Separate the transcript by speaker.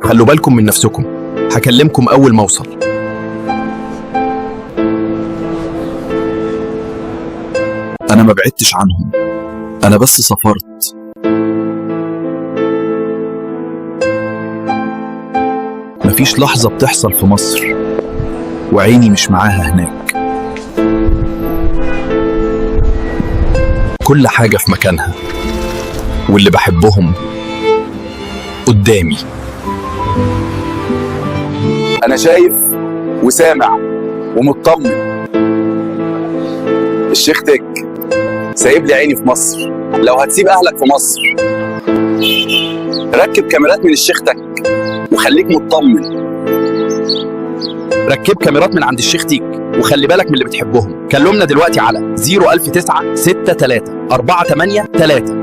Speaker 1: خلوا بالكم من نفسكم، هكلمكم أول ما أوصل.
Speaker 2: أنا ما بعدتش عنهم، أنا بس سافرت. مفيش لحظة بتحصل في مصر وعيني مش معاها هناك. كل حاجة في مكانها، واللي بحبهم قدامي.
Speaker 3: أنا شايف وسامع ومطمن. الشيخ تك سايب لي عيني في مصر. لو هتسيب أهلك في مصر ركب كاميرات من الشيخ تك وخليك مطمن.
Speaker 1: ركب كاميرات من عند الشيخ تيك وخلي بالك من اللي بتحبهم. كلمنا دلوقتي على 01009 63 48 3.